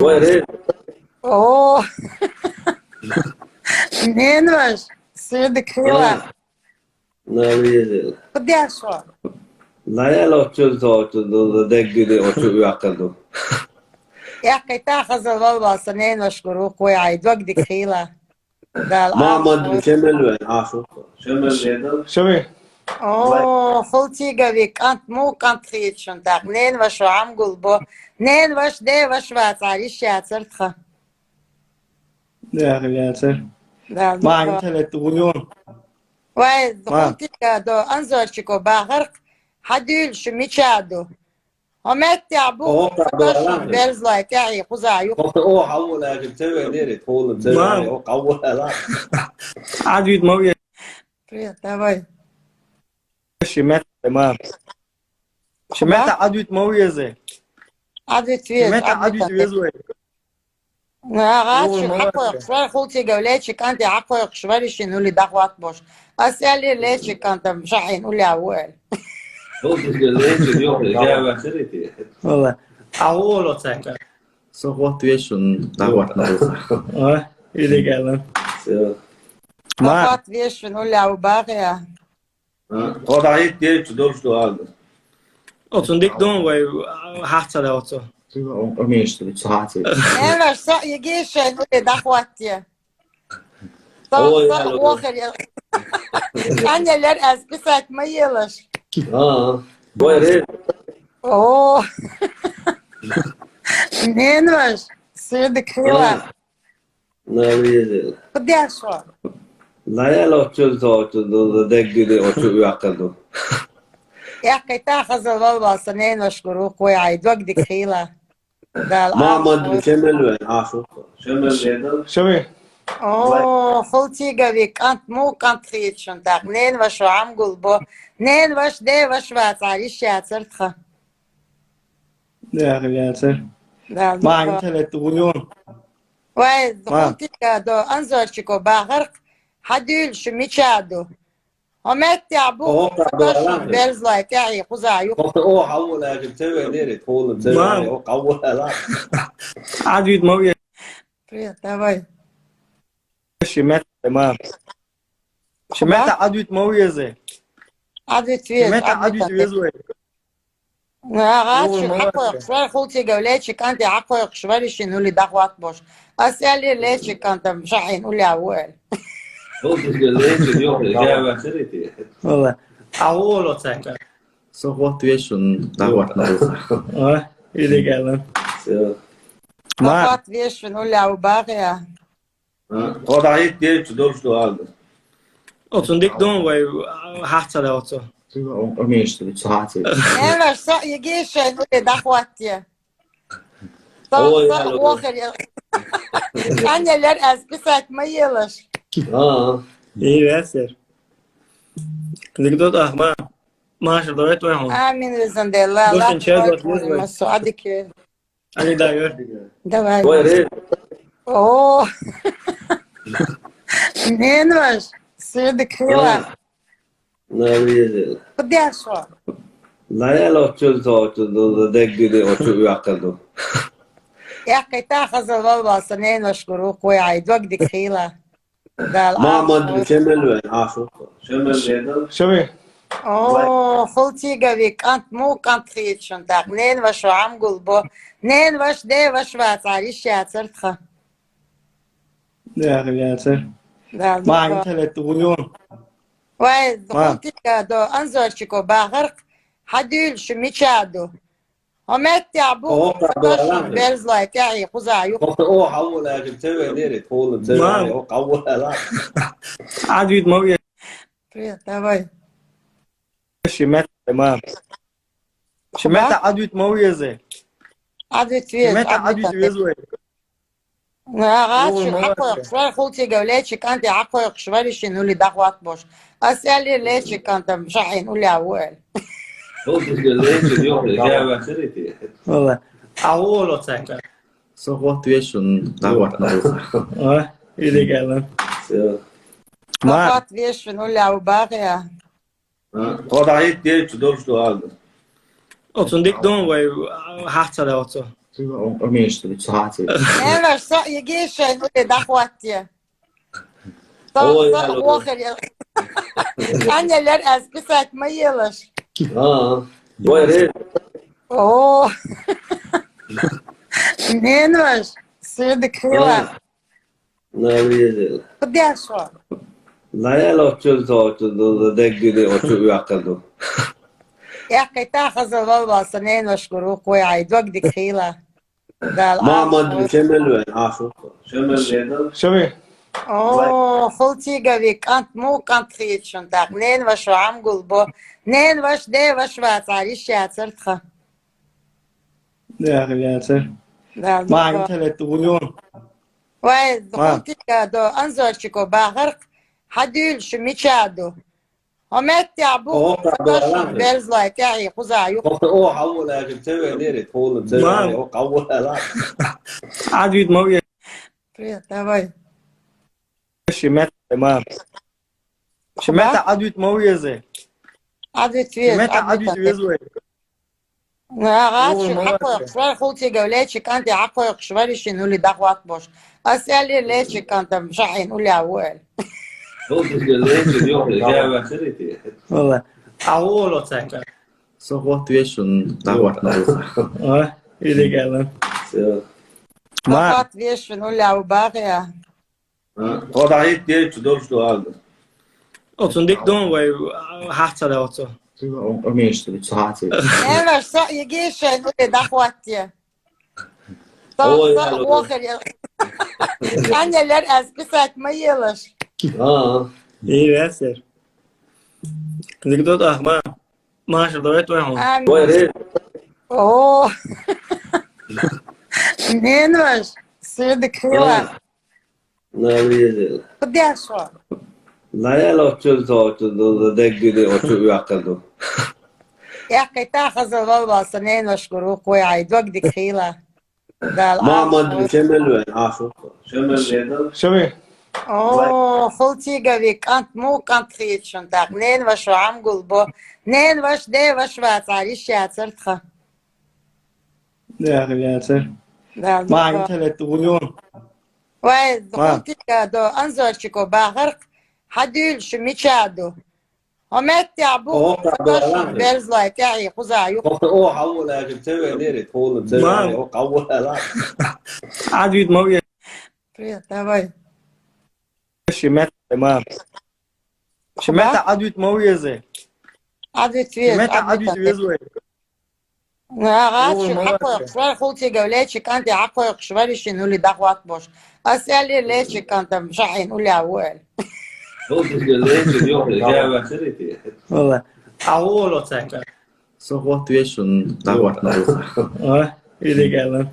Oi, Oh, menos. Sırdı kıyla. naviyedir. Kıdyan şu. Layal otur degdiri otur uyakadım. Ya kayta khazal والله نين واشكروك ويعيد وقدك خيلة ده Muhammed العصر. Şemel ve Aşık. Şemel neydi? شوي اوه خلتي قبيك انت مو كانت خيل شنتاق نين وشو عم قلبو نين وش دي وش بات عريش يا ترتخة يا أخي ياسر ده ما أنت للتغيون وايد ما خلتي دو انزور شكو باغرق حدول شو ميشادو ومات تعبوك O kadar فقش lan. بيرز لايك يعي خزا يوك O havlu lakin teve nere oğlum teve ما o kavlu lan. عاد يتموي بريد давай شمات تمام شمات خبا عاد يتموي زي عدو تويز شمات عدو عاد تنتك يتوي غاد أول شو مرة حقوق شوار خلتي قوليتشك انت حقوق شواري شنو لي دخوات بوش اسألي ليتشك انت مشحين قولي اول O düzgünleşti yok. Gel versene. والله أول تاكل Så hårt du är schon da vart något. إلي قال ما فقط ليش نقول له باغية O da hiç değil ki doğrusu aldı. أتون دون وي حتى لو أتو Du har minst lite så här till. انا صح يجيش نقول لي دخواتي صح O صح yani. واخر انا اللي ارقص بسات ما يلش Ha. Buyur. اوه منين وش سيدك خيلة Naviyedir. قدام شو Layal otur degdiri otur uyakadım. يا اخي تاخذ والله سنين واشكروك ويعيد وقدك خيلة ده Muhammed العصر. Şemel ve Aşık. Şemel neydi? شوي اوه خلتي قبيك انت مو كانت خيل شنتاق نين وشو عم قلبو نين وش دي وش بات عريش يا ترتخة يا أخي ياسر ده ما أنت للتغيون وايد ما خلتي دو انزور شكو باغرق حدول شو ميشادو ومات تعبوك O kadar فقش lan. بيرز لايك يعي خزا يوك O havlu lakin teve nere oğlum teve ما o kavlu lan. عاد يتموي بريد давай شمات تمام شمات خبا عاد يتموي زي عدو تويز شمات عدو عاد تنتك يتوي غاد أول شو مرة حقوق شوار خلتي قوليتشك انت حقوق شواري شنو لي دخوات بوش اسألي ليتشك انت مشحين قولي اول O düzgünleşti yok. Gel versene. والله أول تاكل Så hårt du är schon da vart något. إلي قال ما فقط ليش نقول له باغية O da hiç değil ki doğrusu aldı. أتون دون وي حتى لو أتو Du har minst lite så här till. انا صح يجيش نقول لي دخواتي صح O صح yani. واخر انا اللي ارقص بسات ما يلش Ha. إيه ياسر دكتور أحمد ما شاء الله توي امين باذن الله دوش لا إن شاء الله تقول تنزل مساعدك أنا داير دواي Buyur. اوه منين وش سيدك خيلة Naviyedir. قدام شو Layal otur degdiri otur uyakadım. يا اخي تاخذ والله سنين واشكروك ويعيد وقدك خيلة ده Muhammed العصر. Şemel ve Aşık. Şemel neydi? شوي اوه خلتي قبيك انت مو كانت خيل شنتاق نين وشو عم قلبو نين وش دي وش بات عريش يا ترتخة يا أخي ياسر ده ما أنت للتغيون وايد ما خلتي دو انزور شكو باغرق حدول شو ميشادو ومات تعبوك O kadar فقش lan. بيرز لايك يعي خزا يوك O havlu lakin teve nere oğlum teve ما o kavlu lan. عاد يتموي بريد давай شمات تمام شمات خبا عاد يتموي زي عدو تويز شمات عدو عاد تنتك يتوي غاد أول شو مرة حقوق شوار خلتي قوليتشك انت حقوق شواري شنو لي دخوات بوش اسألي ليتشك انت مشحين قولي اول O düzgünleşti yok. Gel versene. والله أول تاكل Så hårt du är schon da vart något. إلي قال ما فقط ليش نقول له باغية O da hiç değil ki doğrusu aldı. أتون دون وي حتى لو أتو umiejętność wycofacie. نين واش صح يجيش نقول دخواتي Oy, صح alo. وخر anneler eski saçma yılır. Ha. Vay re. Oo. Neyin var? Sırdı kıyılar. Ne yapıyorsun? Bu diğer şu. La ya lo çöl çöl de gidi o çöl yakaladı. Ya kıyta hazır olmasa neyin var şkuru koy ay dök dik kıyılar. Muhammed Şemel ve Aşık. Şemel neydi? شوي Oo, خلتي قوي كانت مو كانت خيط شنطاق نين واش عم قلبو نين واش دي واش واتعري شاتر تخا يا اخي ياسر ما عندي 3 مليون واي خلتي دو انزل شكو باغرق حدول شميشادو همت يعبو Oo, فتشن بيرز لايك يعي خزايو O havlu ya teve nere oğlum teve o kavlu la. عاد مويه Привет, давай. شمات تمام شمات عاد مويه زي عدت فيه شمات عاد يزوي غاتش حقوق شوي خلتي قوليتش انت حقوق شوي شنو اللي دخوات بوش اسالي ليش كنت مشحين قولي اول O düzgünleşti yok ya versene. والله اول تاكل Så godt vi schon da warten. اه ايه قال ما دخوات فيش شنو اللي او باغي O da hiç diye çudoluştu aldı. اوتونديك دون واي حتى لو اوتو Umiejętność wycofacie. نين واش صح يجيش نقول دخواتي Oy, صح alo. وخر anneler eski saçma yılır. Ha. ايه ياسر ديك دوت اخبار ما شدويت وين Vay re. Oo. Neyin var? Sırdı kıyılar. Ne yapıyorsun? Bu diğer şu. La ya lo çöl çöl de gidi o çöl yakaladı. Ya kıyta hazır olmasa neyin var şkuru koy ay dök dik kıyılar. Muhammed Şemel ve Aşık. Şemel neydi? شوي Oo, خلتي قوي كانت مو كانت خيط شنطاق نين واش عم قلبو نين واش دي واش واتعري شاتر تخا يا اخي ياسر ما عندي 3 مليون واي خلتي دو انزل شكو باغرق حدول شميشادو همت يعبو Oo, فتشن بيرز لايك يعي خزايو O havlu ya teve nere oğlum teve o kavlu la. عاد مويه Привет, давай. شمات تمام شمات عاد مويه زي عدت فيه شمات عاد يزوي غاتش حقوق شوي خلتي قوليتش انت حقوق شوي شنو اللي دخوات بوش اسالي ليش كنت مشحين قولي اول O düzgünleşti yok ya versene. والله اول تاكل Så godt vi schon da warten. اه ايه قال